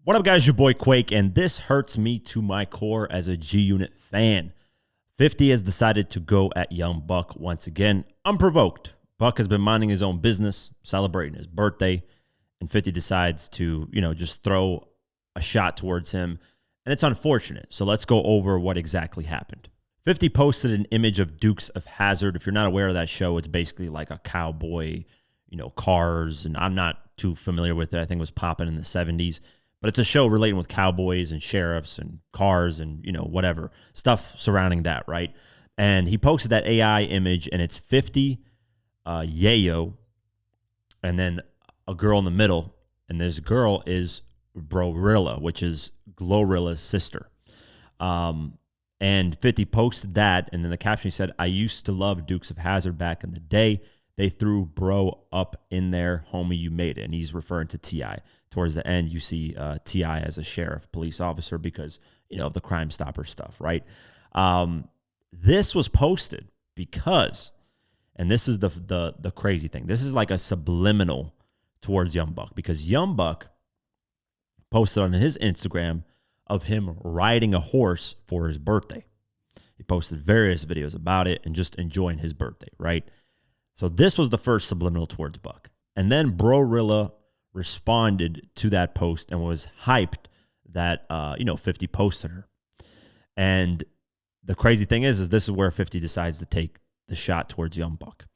What up, guys? Your boy Quake, and this hurts me to my core as a G-Unit fan. 50 has decided to go at young Buck once again, unprovoked. Buck has been minding his own business, celebrating his birthday, and 50 decides to, just throw a shot towards him, and it's unfortunate. So let's go over what exactly happened. 50 posted an image of Dukes of Hazzard. If you're not aware of that show, it's basically like a cowboy, cars, and I'm not too familiar with it. I think it was popping in the 70s. But it's a show relating with cowboys and sheriffs and cars and, whatever, stuff surrounding that, right? And he posted that AI image, and it's 50, Yayo, and then a girl in the middle. And this girl is Brorilla, which is Glorilla's sister. And 50 posted that, and then the caption said, "I used to love Dukes of Hazzard back in the day. They threw bro up in there, homie, you made it." And he's referring to T.I. Towards the end, you see T.I. as a sheriff, police officer, because, of the Crime Stopper stuff, right? This was posted because, and this is the crazy thing, this is like a subliminal towards Young Buck, because Young Buck posted on his Instagram of him riding a horse for his birthday. He posted various videos about it and just enjoying his birthday, right? So this was the first subliminal towards Buck. And then Brorilla responded to that post and was hyped that, 50 posted her. And the crazy thing is this is where 50 decides to take the shot towards Young Buck.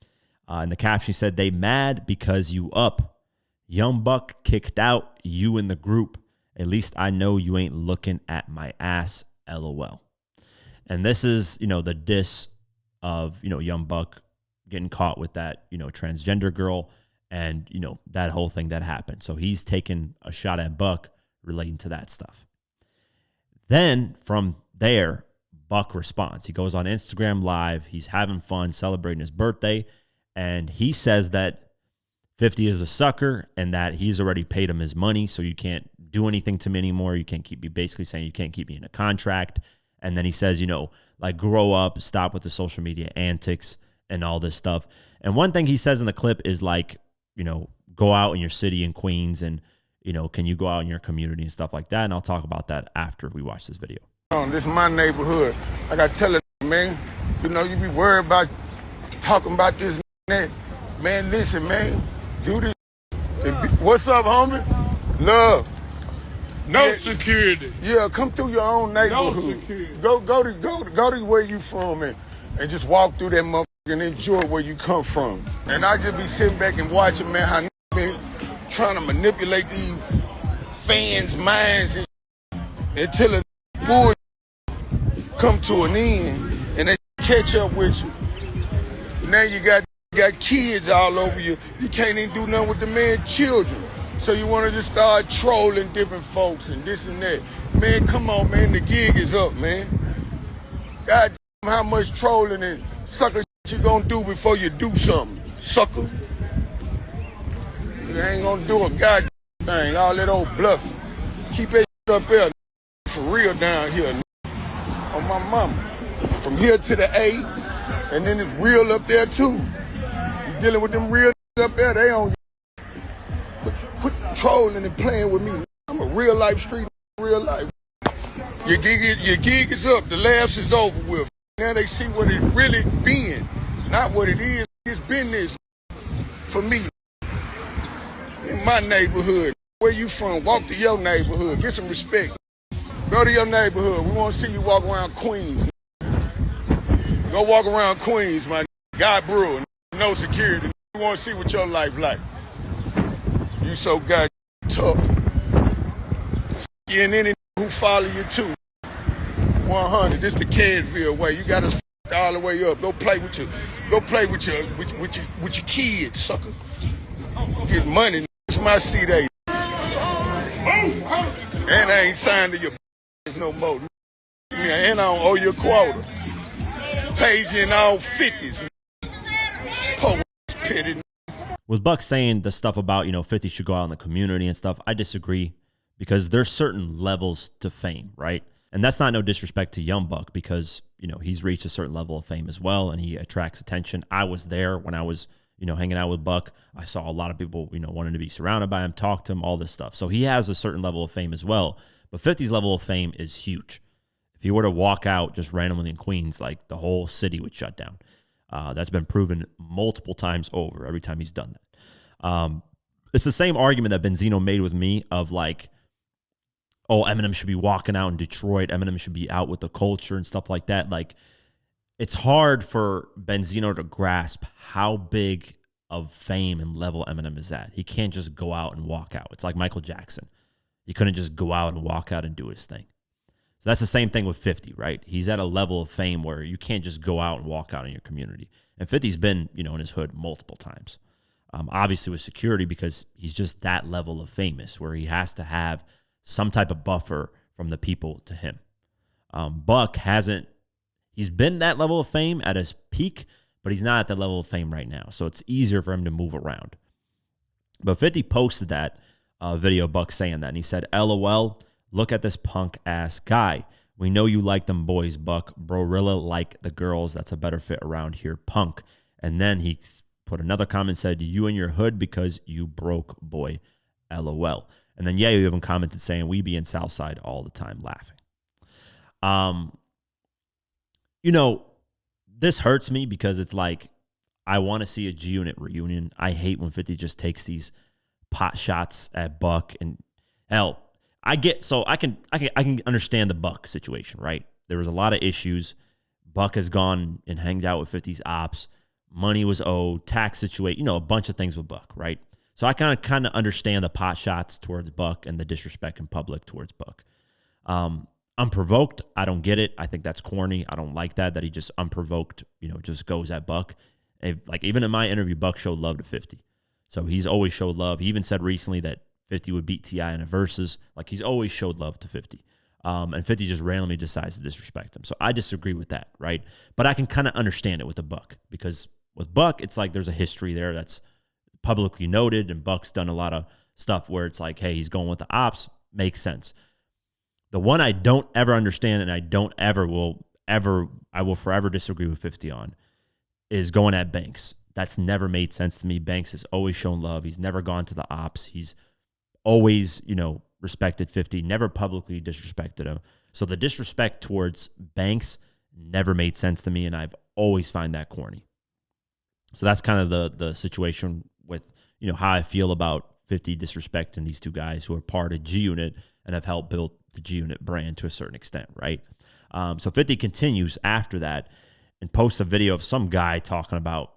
And the caption said, "They mad because you up. Young Buck kicked out you in the group. At least I know you ain't looking at my ass, LOL." And this is, the diss of, Young Buck getting caught with that, transgender girl and, that whole thing that happened. So he's taking a shot at Buck relating to that stuff. Then from there, Buck responds. He goes on Instagram Live. He's having fun, celebrating his birthday. And he says that 50 is a sucker and that he's already paid him his money, so you can't do anything to me anymore. You can't keep me, basically saying you can't keep me in a contract. And then he says, grow up, stop with the social media antics and all this stuff. And one thing he says in the clip is go out in your city in Queens and, can you go out in your community and stuff like that? And I'll talk about that after we watch this video. This is my neighborhood. I got to tell it, man, you be worried about talking about this and that. Man, listen, man, do this. What's up, homie? Love. No security. Yeah, come through your own neighborhood. No security. Go to where you from and just walk through that motherfucker and enjoy where you come from. And I just be sitting back and watching, man, how been trying to manipulate these fans' minds until the bull come to an end and they catch up with you. Now you got kids all over you. You can't even do nothing with the man's children. So you want to just start trolling different folks and this and that. Man, come on, man. The gig is up, man. God damn, how much trolling and sucker shit you gonna do before you do something, sucker? You ain't gonna do a goddamn thing. All that old bluff. Keep that shit up there, for real down here, on my mama. From here to the A, and then it's real up there too. You dealing with them real up there, they on. Quit trolling and playing with me. I'm a real life street, real life. Your gig is up. The laughs is over with. Now they see what it really been, not what it is. It's been this for me. In my neighborhood, where you from? Walk to your neighborhood. Get some respect. Go to your neighborhood. We want to see you walk around Queens. Go walk around Queens, my God Brewer. No security. We want to see what your life like. You so goddamn tough. You and any who follow you too. 100. This the Cadsville way. You got to all the way up. Go play with your kids, sucker. Get money. It's my CD. And I ain't signed to your no more. And I don't owe you a quota. Paid you in all 50s. Poor pity. With Buck saying the stuff about, 50 should go out in the community and stuff, I disagree, because there's certain levels to fame, right? And that's not no disrespect to Young Buck, because, he's reached a certain level of fame as well and he attracts attention. I was there when I was, hanging out with Buck. I saw a lot of people, wanting to be surrounded by him, talk to him, all this stuff. So he has a certain level of fame as well. But 50's level of fame is huge. If he were to walk out just randomly in Queens, like the whole city would shut down. That's been proven multiple times over every time he's done that. It's the same argument that Benzino made with me of like, oh, Eminem should be walking out in Detroit. Eminem should be out with the culture and stuff like that. Like, it's hard for Benzino to grasp how big of fame and level Eminem is at. He can't just go out and walk out. It's like Michael Jackson. He couldn't just go out and walk out and do his thing. So that's the same thing with 50, right? He's at a level of fame where you can't just go out and walk out in your community. And 50's been, in his hood multiple times. Obviously with security, because he's just that level of famous where he has to have some type of buffer from the people to him. Buck he's been that level of fame at his peak, but he's not at that level of fame right now. So it's easier for him to move around. But 50 posted that video, Buck saying that, and he said, LOL, look at this punk ass guy. We know you like them boys, Buck. Brorilla like the girls. That's a better fit around here, punk. And then he put another comment, said, you and your hood because you broke, boy. LOL. And then, you even commented saying, we be in Southside all the time laughing. This hurts me because it's like, I want to see a G-Unit reunion. I hate when 50 just takes these pot shots at Buck. And hell, I can understand the Buck situation, right? There was a lot of issues. Buck has gone and hanged out with 50's ops. Money was owed, tax situation, a bunch of things with Buck, right? So I kind of understand the pot shots towards Buck and the disrespect in public towards Buck. Unprovoked, I don't get it. I think that's corny. I don't like that he just unprovoked, just goes at Buck. Like even in my interview, Buck showed love to 50. So he's always showed love. He even said recently that 50 would beat T.I. in a versus. Like he's always showed love to 50. And 50 just randomly decides to disrespect him. So I disagree with that, right? But I can kind of understand it with the Buck because with Buck, it's like there's a history there that's publicly noted, and Buck's done a lot of stuff where it's like, hey, he's going with the ops, makes sense. The one I don't ever understand, and I will forever disagree with 50 on, is going at Banks. That's never made sense to me. Banks has always shown love. He's never gone to the ops. He's always, respected 50, never publicly disrespected him. So the disrespect towards Banks never made sense to me, and I've always find that corny. So that's kind of the situation with, how I feel about 50 disrespecting these two guys who are part of G-Unit and have helped build the G-Unit brand to a certain extent, right? So 50 continues after that and posts a video of some guy talking about,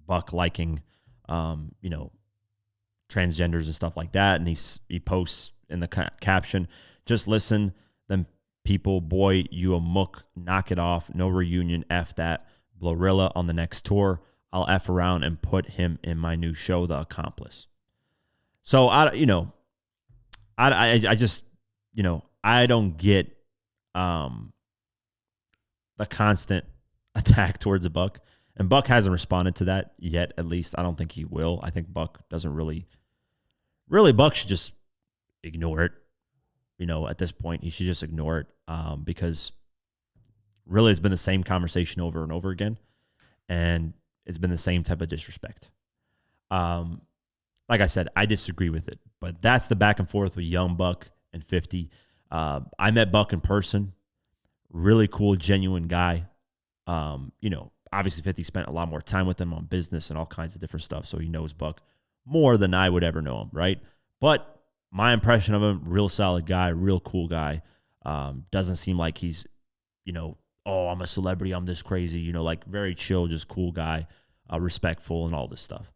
Buck liking, transgenders and stuff like that. And he posts in the caption, just listen, them people, boy, you a mook, knock it off, no reunion, F that. Glorilla on the next tour. I'll F around and put him in my new show, The Accomplice. So, I just, I don't get the constant attack towards a Buck. And Buck hasn't responded to that yet, at least. I don't think he will. I think Buck doesn't really, Buck should just ignore it. At this point, he should just ignore it because really it's been the same conversation over and over again. And it's been the same type of disrespect. Like I said, I disagree with it. But that's the back and forth with Young Buck and 50. I met Buck in person. Really cool, genuine guy. Obviously 50 spent a lot more time with him on business and all kinds of different stuff. So he knows Buck more than I would ever know him, right? But my impression of him, real solid guy, real cool guy. Doesn't seem like he's, oh, I'm a celebrity, I'm this crazy, like very chill, just cool guy, respectful and all this stuff.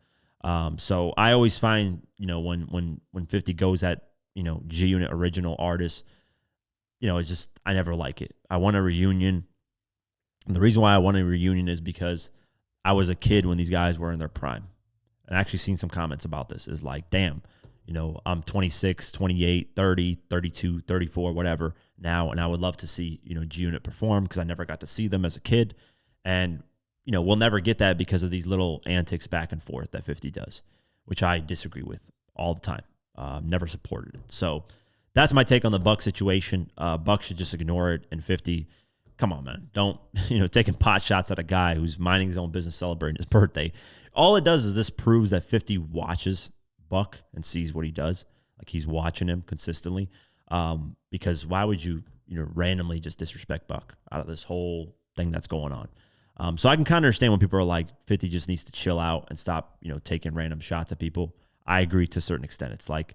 So I always find, when 50 goes at, G-Unit original artists, it's just, I never like it. I want a reunion. And the reason why I want a reunion is because I was a kid when these guys were in their prime. And I actually seen some comments about this. Is like, damn, I'm 26, 28, 30, 32, 34, whatever now. And I would love to see, G-Unit perform because I never got to see them as a kid. And, we'll never get that because of these little antics back and forth that 50 does, which I disagree with all the time. Never supported it. So that's my take on the Buck situation. Buck should just ignore it. And 50, come on, man. Don't, taking pot shots at a guy who's minding his own business celebrating his birthday. All it does is this proves that 50 watches Buck and sees what he does. Like he's watching him consistently. Because why would you, randomly just disrespect Buck out of this whole thing that's going on? So I can kind of understand when people are like 50 just needs to chill out and stop, taking random shots at people. I agree to a certain extent. It's like,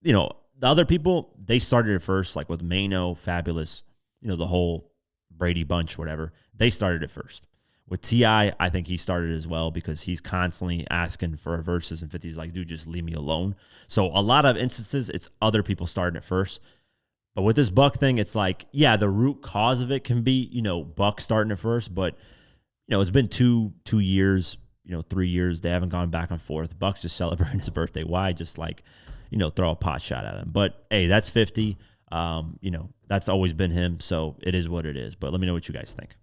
the other people, they started it first, like with Mano, Fabulous, the whole Brady bunch, whatever. They started it first. With T.I., I think he started as well because he's constantly asking for verses, and 50's like, dude, just leave me alone. So a lot of instances, it's other people starting it first. But with this Buck thing, it's like, yeah, the root cause of it can be, Buck starting it first. But, it's been 2 years, 3 years. They haven't gone back and forth. Buck's just celebrating his birthday. Why just throw a pot shot at him? But, hey, that's 50. That's always been him. So it is what it is. But let me know what you guys think.